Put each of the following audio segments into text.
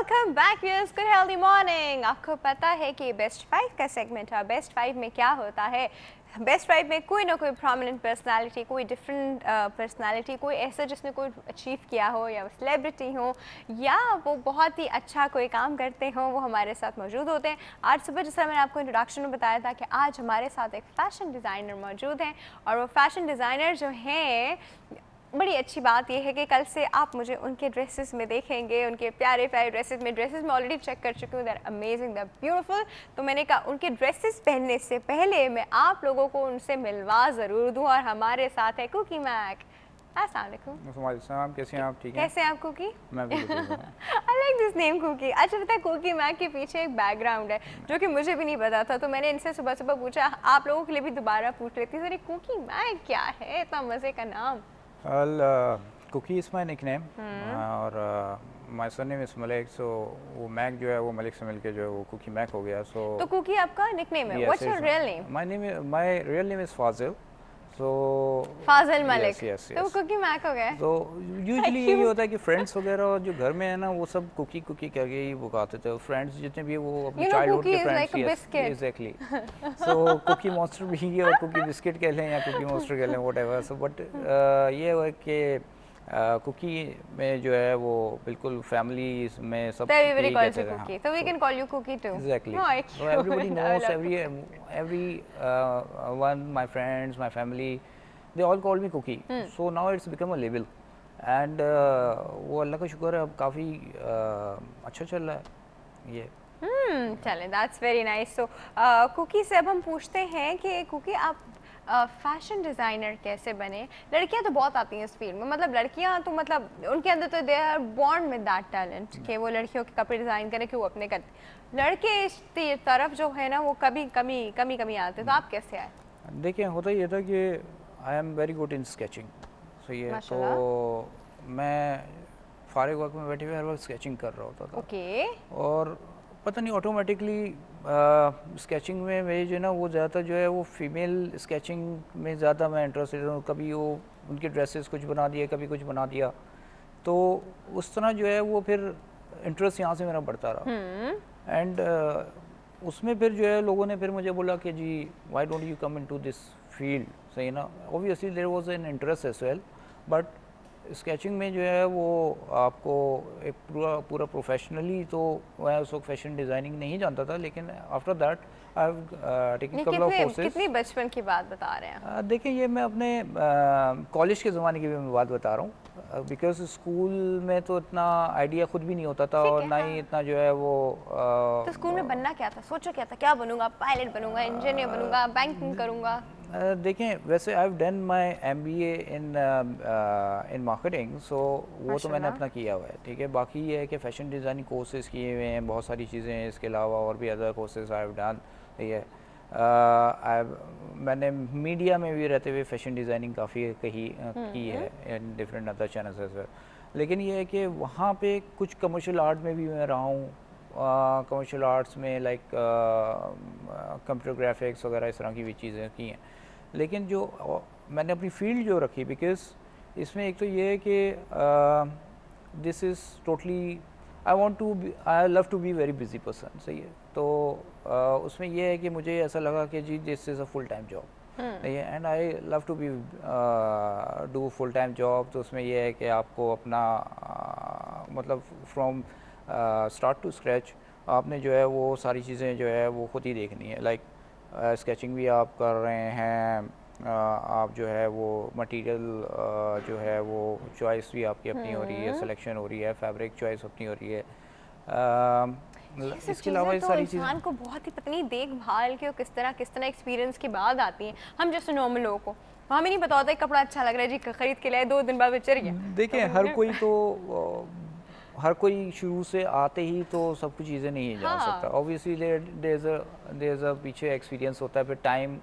Welcome back viewers, good healthy morning. आपको पता है कि बेस्ट 5 का सेगमेंट है। बेस्ट 5 में क्या होता है? बेस्ट 5 में कोई ना कोई प्रोमिनेंट पर्सनालिटी, कोई डिफरेंट पर्सनालिटी, कोई ऐसा जिसने कोई अचीव किया हो, या वो सेलिब्रिटी हो, या वो बहुत ही अच्छा कोई काम करते हो, वो हमारे साथ मौजूद होते हैं। आज सुबह जैसा मैंने आपको इंट्रोडक्शन में बताया था कि आज हमारे साथ एक फ़ैशन डिज़ाइनर मौजूद हैं, और वो फ़ैशन डिज़ाइनर जो हैं, बड़ी अच्छी बात यह है कि कल से आप मुझे उनके ड्रेसेस में देखेंगे, उनके प्यारे प्यारे ड्रेसेस में ऑलरेडी चेक कर चुकी हूँ, they are amazing, they are beautiful. तो मैंने कहा उनके ड्रेसेस पहनने से पहले मैं आप लोगों को उनसे मिलवा ज़रूर दूँ। और हमारे साथ है कुकी मैक। अस्सलाम वालेकुम। कैसे हैं आप? ठीक हैं? कैसे हैं आप कुकी? मैं भी ठीक हूँ। I like this name cookie. अच्छा, पता है कुकी मैक के पीछे एक बैकग्राउंड है जो कि मुझे भी नहीं पता था, तो मैंने इनसे सुबह सुबह पूछा, आप लोगों के लिए भी दोबारा पूछ लेती हूँ, कुकी मैक क्या है, इतना मज़े का नाम? Well, Cookie is my nickname और my surname is Malik, so वो मैक जो है वो मलिक से मिलके जो है वो कुकी मैक हो गया। तो कुकी आपका निकनेम है? What's your real name? My real name is Fazil. So Fazil Malik. yes. तो कुकी मैक हो गया। तो यूजुअली यही होता है कि फ्रेंड्स वगैरह जो घर में है ना, वो सब कुकी कुकी करके ही बुलाते थे। फ्रेंड्स जितने भी वो अपने चाइल्डहुड के फ्रेंड्स, एग्जैक्टली। सो कुकी मॉन्स्टर भी और कुकी बिस्किट कह लें या कुकी मॉन्स्टर कह लें, व्हाटएवर। सो बट ये है कि कुकी में जो है वो बिल्कुल फैमिली में सब यही कहते हैं। So we can call you Cookie too. Exactly. So everybody knows, every one, my friends, my family, they all call me Cookie. So now it's become a label. And वो अल्लाह का शुक्र है अब काफ़ी अच्छा चल रहा है ये। चलें, that's very nice. So cookie से अब हम पूछते हैं कि कुकी आप फैशन डिज़ाइनर कैसे बने? लड़कियां तो बहुत आती हैं इस फील्ड में, मतलब लड़कियां तो मतलब उनके अंदर तो they are born with that talent कि वो लड़कियों के कपड़े डिज़ाइन करें, कि वो अपने करते। लड़के इस तरफ जो है ना वो कभी कमी आते। तो आप कैसे आए? देखिए, होता ये था कि I am very good in sketching. सही है, तो मैं फारिग वक्त में बैठे हुए हर वक्त स्केचिंग कर रहा होता था। ओके। और पता नहीं ऑटोमेटिकली स्केचिंग में मेरी जो है ना वो ज़्यादातर जो है वो फीमेल स्केचिंग में ज़्यादा मैं इंटरेस्टेड हूँ। कभी वो उनके ड्रेसेस कुछ बना दिए, कभी कुछ बना दिया, तो उस तरह जो है वो फिर इंटरेस्ट यहाँ से मेरा बढ़ता रहा। एंड उसमें फिर जो है लोगों ने फिर मुझे बोला कि जी why don't you come into this field. सही ना, obviously there was an interest as well, but sketching में जो है वो आपको एक पूरा प्रोफेशनली, तो मैं उस वक्त फैशन डिज़ाइनिंग नहीं जानता था, लेकिन after that I have taken couple of courses. कितनी बचपन की बात बता रहे हैं? देखिए, ये मैं अपने कॉलेज के ज़माने की भी मैं बात बता रहा हूँ, बिकॉज स्कूल में तो इतना आइडिया खुद भी नहीं होता था, और ना ही इतना जो है वो तो स्कूल में बनना क्या था, सोचो क्या था, क्या बनूंगा, पायलट बनूंगा, इंजीनियर बनूंगा, बैंकिंग करूंगा? देखें, वैसे I have done my MBA in marketing, so वो तो मैंने अपना किया हुआ है, ठीक है। बाकी ये है कि फ़ैशन डिज़ाइनिंग कोर्सेज़ किए हुए हैं, बहुत सारी चीज़ें हैं इसके अलावा, और भी other courses I have done. ये मैंने मीडिया में भी रहते हुए फ़ैशन डिज़ाइनिंग काफ़ी की है in different other channels as well. लेकिन ये है कि वहाँ पे कुछ कमर्शियल आर्ट में भी मैं रहा हूँ, कमर्शियल आर्ट्स में लाइक कंप्यूटर ग्राफिक्स वगैरह इस तरह की भी चीज़ें की हैं। लेकिन जो मैंने अपनी फील्ड जो रखी, बिकॉज इसमें एक तो ये है कि this is totally I love to be very busy person. सही है, तो उसमें यह है कि मुझे ऐसा लगा कि जी this is a full time job, and I love to be do full time job. तो उसमें यह है कि आपको अपना मतलब फ्रॉम स्टार्ट टू स्क्रैच आपने जो है वो सारी चीज़ें जो है वो ख़ुद ही देखनी है। लाइक स्केचिंग भी आप कर रहे हैं, आप जो है वो मटेरियल जो है वो चॉइस भी आपकी अपनी हो रही है, सिलेक्शन हो रही है, फैब्रिक चॉइस अपनी हो रही है। इसके अलावा ये सारी चीज़ें इंसान को बहुत ही पत्नी देखभाल के किस तरह एक्सपीरियंस के बाद आती हैं। हम जैसे नॉर्मल लोगों को हमें नहीं पता होता है कपड़ा अच्छा लग रहा है जी, खरीद के लाए, 2 दिन बाद बेच गया। देखिए, हर कोई शुरू से आते ही तो सब कुछ चीज़ें नहीं जान सकता। ऑब्वियसली देयर इज़ अ पीछे एक्सपीरियंस होता है, फिर टाइम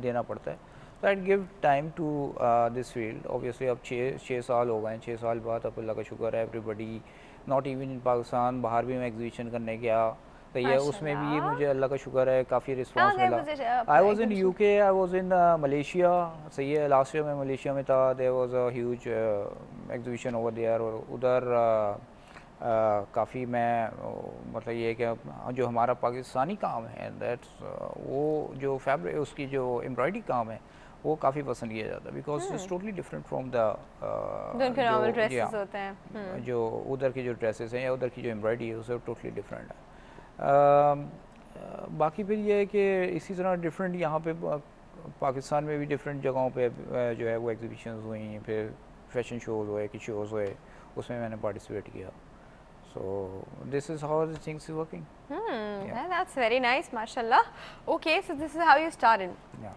देना पड़ता है। तो I give time to this field. Obviously अब 6 साल हो गए, 6 साल बाद अब अल्लाह का शुक्र है, everybody not even in Pakistan, बाहर भी मैं एग्जीबिशन करने गया, तो ये उसमें भी मुझे अल्लाह का शुक्र है काफ़ी रिस्पांस मिला। I was in UK, I was in Malaysia. सही है, लास्ट ईयर मैं मलेशिया में था, there was a huge exhibition over there, और उधर काफ़ी मैं मतलब ये है कि जो हमारा पाकिस्तानी काम है दैट्स वो जो फैब्रिक उसकी जो एम्ब्रॉयडरी काम है वो काफ़ी पसंद किया जाता है because it's totally different from the जो उनके नॉर्मल ड्रेसेस होते हैं, जो उधर की जो ड्रेसेस हैं या उधर की जो एम्ब्रॉयडरी है उससे टोटली डिफरेंट है। बाकी फिर ये है कि इसी तरह डिफरेंट यहाँ पे पाकिस्तान में भी डिफरेंट जगहों पे जो है वो एग्जीबिशंस हुई, फिर फैशन शोज़ हुए, कि शोज़ हुए, उसमें मैंने पार्टिसिपेट किया। So this is how the things is working. Yeah, that's very nice, mashallah. Okay, so this is how you started. Yeah.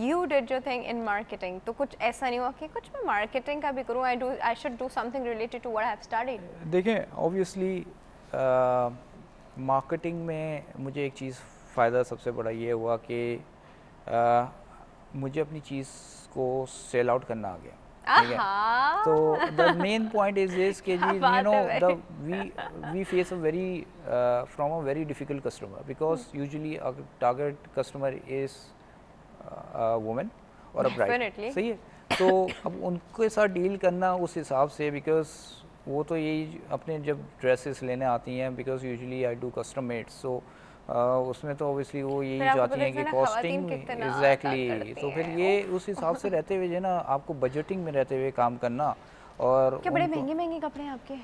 You did your thing in marketing. तो कुछ ऐसा नहीं हुआ कि कुछ मैं marketing का भी करूँ, I should do something related to what I have studied. देखें obviously मार्केटिंग में मुझे एक चीज़ फ़ायदा सबसे बड़ा ये हुआ कि मुझे अपनी चीज़ को सेल आउट करना आ गया। तो the main point is this कि जी you know we face a very from a very difficult customer because usually target customer is women और अ ब्राइड, सही है। तो अब उनके साथ डील करना उस हिसाब से, बिकॉज वो तो यही अपने जब ड्रेसेस लेने आती हैं, because usually I do custom made, so उसमें तो ऑब्वियसली वो यही चाहती हैं कि कॉस्टिंग एग्जैक्टली, तो फिर ये उस हिसाब से रहते हुए जो ना आपको बजटिंग में रहते हुए काम करना। और क्या बड़े महंगे महंगे कपड़े हैं आपके?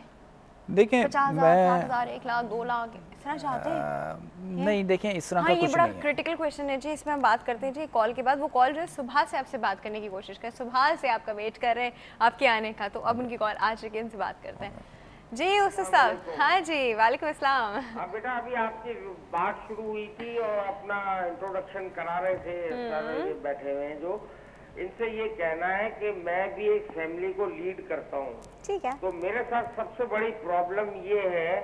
देखें 50,000, 60,000, 1 लाख, 2 लाख इस तरह चाहते हैं? नहीं, देखें इस तरह का कुछ नहीं है। ये बड़ा क्रिटिकल क्वेश्चन है जी, इसमें हम बात करते हैं जी कॉल के बाद। वो कॉल जो है सुबह से आपसे बात करने की कोशिश करें, सुबह से आपका वेट कर रहे हैं आपके आने का, तो अब उनकी कॉल आ चुकी है, उनसे बात करते हैं। जी उस्ताद साहब। हाँ जी, वालेकुम अस्सलाम। बेटा अभी आपकी बात शुरू हुई थी और अपना इंट्रोडक्शन करा रहे थे सर बैठे हुए हैं जो, इनसे ये कहना है कि मैं भी एक फैमिली को लीड करता हूँ। ठीक है। तो मेरे साथ सबसे बड़ी प्रॉब्लम ये है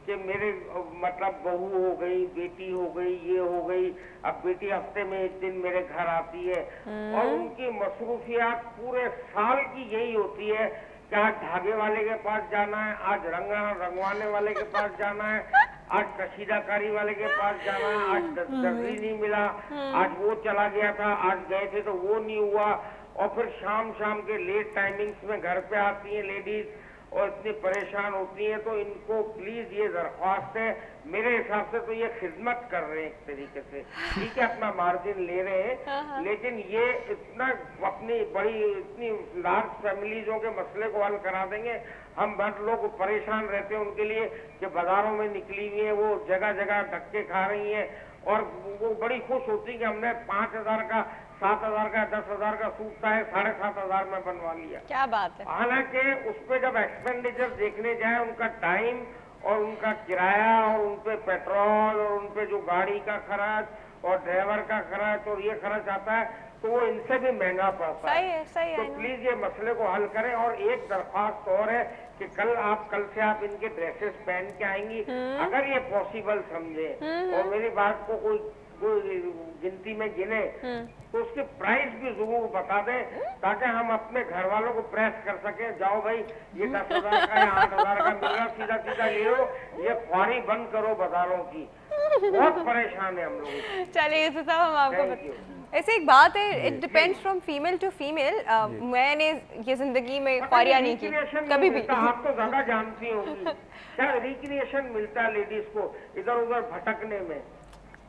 कि मेरे मतलब बहू हो गई, बेटी हो गई, ये हो गई, अब बेटी हफ्ते में एक दिन मेरे घर आती है और उनकी मसरूफियात पूरे साल की यही होती है कि आज धागे वाले के पास जाना है, आज रंगवाने वाले के पास जाना है, आज कशीदाकारी वाले के पास जाना है, आज दर्जी नहीं मिला, आज वो चला गया था, आज गए थे तो वो नहीं हुआ, और फिर शाम के लेट टाइमिंग्स में घर पे आती हैं लेडीज और इतनी परेशान होती हैं। तो इनको प्लीज ये दरख्वास्त है, मेरे हिसाब से तो ये खिदमत कर रहे हैं एक तरीके से, ठीक है अपना मार्जिन ले रहे हैं, लेकिन ये इतना अपनी बड़ी इतनी लार्ज फैमिलीजों के मसले को हल करा देंगे। हम बहुत लोग परेशान रहते हैं उनके लिए कि बाजारों में निकली हुई है, वो जगह जगह धक्के खा रही हैं और वो बड़ी खुश होती है कि हमने 5,000 का, 7,000 का, 10,000 का सूट था 7,500 में बनवा लिया। क्या बात है। हालांकि उस पर जब एक्सपेंडिचर देखने जाए, उनका टाइम और उनका किराया और उन पे पेट्रोल और उन पे जो गाड़ी का खर्च और ड्राइवर का खर्च और ये खर्च आता है, तो वो इनसे भी महंगा पड़ता है। सही है। तो प्लीज ये मसले को हल करें। और एक दरख्वास्त और है कि कल से आप इनके ड्रेसेस पहन के आएंगी, अगर ये पॉसिबल समझे और मेरी बात को कोई गिनती में गिने, तो उसके प्राइस भी जरूर बता दें ताकि हम अपने घर वालों को प्रेस कर सके, जाओ भाई ये 10,000 का या 8,000 का मिल रहा, सीधा सीधा ले लो, ये ख्वारी बंद करो बाजारों की, बहुत परेशान है हम लोग। चलिए साहब, हम आपको ऐसे एक बात है, it depends from female to female. मैंने ये जिंदगी में ख्वारियां नहीं की कभी भी। आप तो ज्यादा जानती होंगी क्या रिक्रिएशन मिलता है लेडीज को इधर उधर भटकने में।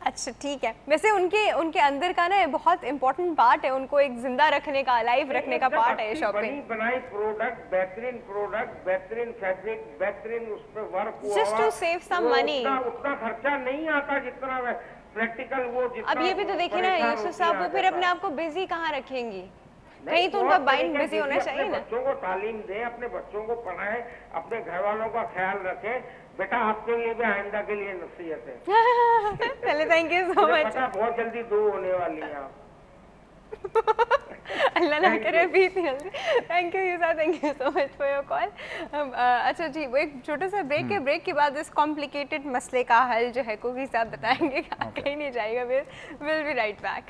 अच्छा ठीक है, वैसे उनके अंदर का ना बहुत इंपॉर्टेंट पार्ट है, उनको एक जिंदा रखने का, लाइव रखने का पार्ट है शॉपिंग। बनाई प्रोडक्ट, बेहतरीन फैब्रिक, बेहतरीन उस पे वर्क हुआ, just to save some money. उतना खर्चा नहीं आता जितना प्रैक्टिकल वो जितना। अब ये भी तो देखिए ना यूसुफ साहब, वो फिर अपने आप को बिजी कहाँ रखेंगी, कहीं तो उनका माइंड बिजी होना चाहिए ना। बच्चों को तालीम दें, अपने बच्चों को पढ़ाएं, अपने घर वालों का ख्याल रखें। बेटा आपके लिए भी आइंदा के लिए नसीहत है। चलिए, थैंक यू सो मच। बहुत जल्दी 2 होने वाली हैं आप। अल्लाह ना करे अभी इतनी जल्दी। Thank you Yusuf, thank you so much for your call. अच्छा जी, वो एक छोटा सा ब्रेक है, ब्रेक के बाद इस कॉम्प्लिकेटेड मसले का हल जो है कुकी साहब बताएंगे, कहीं नहीं जाएगा। Will be right back.